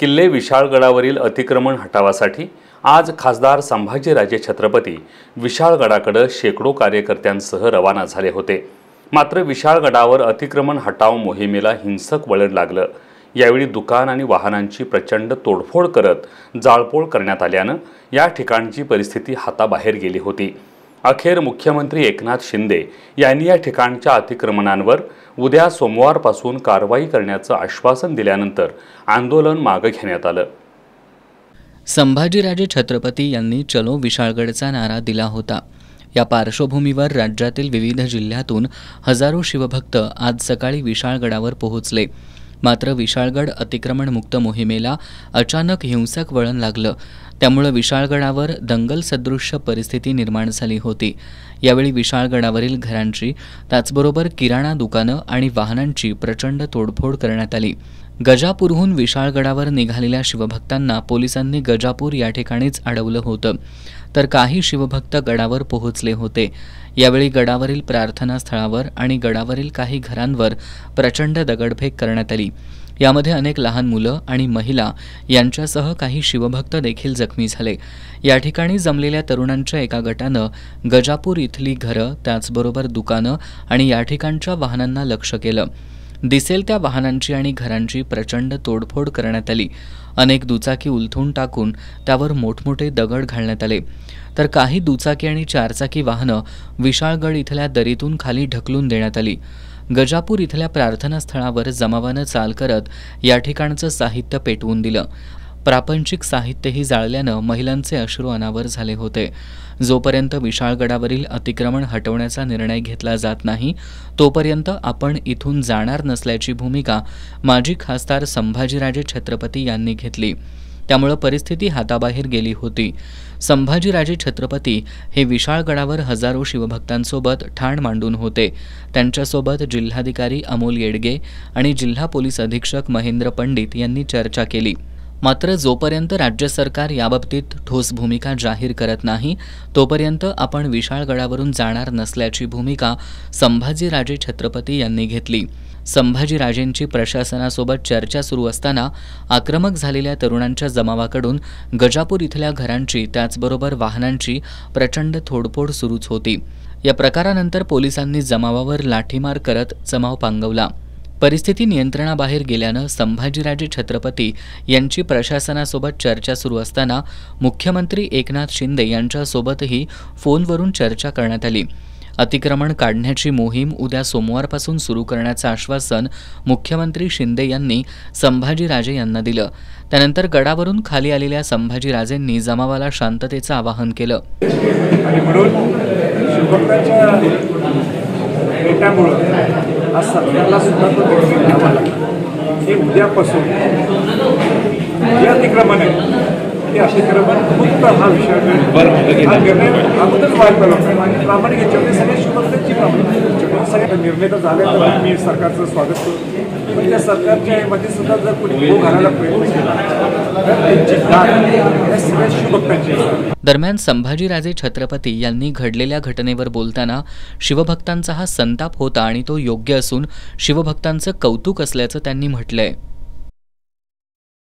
किल्ले विशाळगडावरील अतिक्रमण हटावासाठी आज खासदार संभाजीराजे छत्रपती विशाळगडाकडे शेकडो कार्यकर्त्यांसह रवाना झाले होते। मात्र विशाळगडावर अतिक्रमण हटाव मोहिमेला हिंसक वळण लागलं। यावेळी दुकान आणि वाहनांची प्रचंड तोडफोड करत जाळपोळ करण्यात आल्याने या ठिकाणची परिस्थिती हाताबाहेर गेली होती। अखेर मुख्यमंत्री एकनाथ शिंदे यांनी या ठिकाणच्या अतिक्रमणांवर उद्या सोमवारपासून कारवाई करण्याचं आश्वासन दिल्यानंतर आंदोलन मागे घेण्यात आलं। संभाजीराजे छत्रपती यांनी चलो विशाळगडचा नारा दिला होता। या पार्श्वभूमीवर राज्यातील विविध जिल्ह्यातून हजारो शिवभक्त आज सकाळी विशाळगडावर पोहोचले। मात्र विशाळगड अतिक्रमण मुक्त मोहिमेला अचानक हिंसक वळण लागलं। त्यामुळे विशाळगडावर दंगल सदृश्य परिस्थिती निर्माण झाली होती। यावेळी विशाळगडावरील घरांची त्याचबरोबर किराणा दुकानं आणि वाहनांची प्रचंड तोडफोड करण्यात आली। गजापूरहून विशाळगडावर निघालेल्या शिवभक्तांना पोलिसांनी गजापूर या ठिकाणीच अडवलं होतं, तर काही शिवभक्त गडावर पोहोचले होते। यावेळी गडावरील प्रार्थना स्थळावर आणि गडावरील काही घरांवर प्रचंड दगडफेक करण्यात आली। यामध्ये अनेक लहान मुलं आणि महिला यांच्यासह काही शिवभक्त देखील जखमी झाले। या ठिकाणी जमलेल्या तरुणांच्या एका गटानं गजापूर इथली घरं त्याचबरोबर दुकानं आणि या ठिकाणच्या वाहनांना लक्ष्य केलं। दिसेल त्या वाहनांची आणि घरांची प्रचंड तोडफोड करण्यात आली। अनेक दुचाकी उलथून टाकून त्यावर मोठमोठे दगड घालण्यात आले, तर काही दुचाकी आणि चारचाकी वाहनं विशाळगड इथल्या दरीतून खाली ढकलून देण्यात आली। गजापूर इथल्या प्रार्थना स्थळावर जमावानं चाल करत या ठिकाणचं साहित्य पेटवून दिलं। प्रापंचिक साहित्यही जाळल्यानं महिलांचे अश्रू अनावर झाले होते। जोपर्यंत विशाळगडावरील अतिक्रमण हटवण्याचा निर्णय घेतला जात नाही तोपर्यंत आपण इथून जाणार नसल्याची भूमिका माजी खासदार संभाजीराजे छत्रपती यांनी घेतली। त्यामुळे परिस्थिती हाताबाहेर गेली होती। संभाजीराजे छत्रपती हे विशाळगडावर हजारो शिवभक्तांसोबत ठाण मांडून होते। त्यांच्यासोबत जिल्हाधिकारी अमोल येडगे आणि जिल्हा पोलीस अधीक्षक महेंद्र पंडित यांनी चर्चा केली। मात्र जोपर्यंत राज्य सरकार याबाबतीत ठोस भूमिका जाहीर करत नाही तोपर्यंत आपण विशाळगडावरून जाणार नसल्याची भूमिका संभाजीराजे छत्रपती यांनी घेतली। संभाजीराजेंची प्रशासनासोबत चर्चा सुरू असताना आक्रमक झालेल्या तरुणांच्या जमावाकडून गजापूर इथल्या घरांची त्याचबरोबर वाहनांची प्रचंड तोडफोड सुरूच होती। या प्रकारानंतर पोलिसांनी जमावावर लाठीमार करत जमाव पांगवला। परिस्थिती नियंत्रणाबाहेर गेल्यानं संभाजीराजे छत्रपती यांची प्रशासनासोबत चर्चा सुरू असताना मुख्यमंत्री एकनाथ शिंदे यांच्यासोबतही फोनवरून चर्चा करण्यात आली। अतिक्रमण काढण्याची मोहीम उद्या सोमवारपासून सुरू करण्याचं आश्वासन मुख्यमंत्री शिंदे यांनी संभाजीराजे यांना दिलं। त्यानंतर गडावरून खाली आलेल्या संभाजीराजेंनी जमावाला शांततेचं आवाहन केलं। आज सरकारला सुद्धा तो निर्णय घ्यावा लागला की उद्यापासून जे अतिक्रमण आहे ते अतिक्रमण मुक्त हा विषय हा निर्णय अगोदरच व्हायला पाहिजे आणि प्रामाणिक याच्यामध्ये सगळ्या शिवभक्तांची प्रामाणिक सगळ्या निर्णय तर झाले तर मी सरकारचं स्वागत करतो। पण त्या सरकारच्या मध्ये सुद्धा जर कोणी भोग घालायला प्रयत्न केला तर त्यांची गाठ या सगळ्या शिवभक्तांची। दरम्यान संभाजीराजे छत्रपती यांनी घडलेल्या घटनेवर बोलताना शिवभक्तांचा हा संताप होता आणि तो योग्य असून शिवभक्तांचं कौतुक असल्याचं त्यांनी म्हटलंय।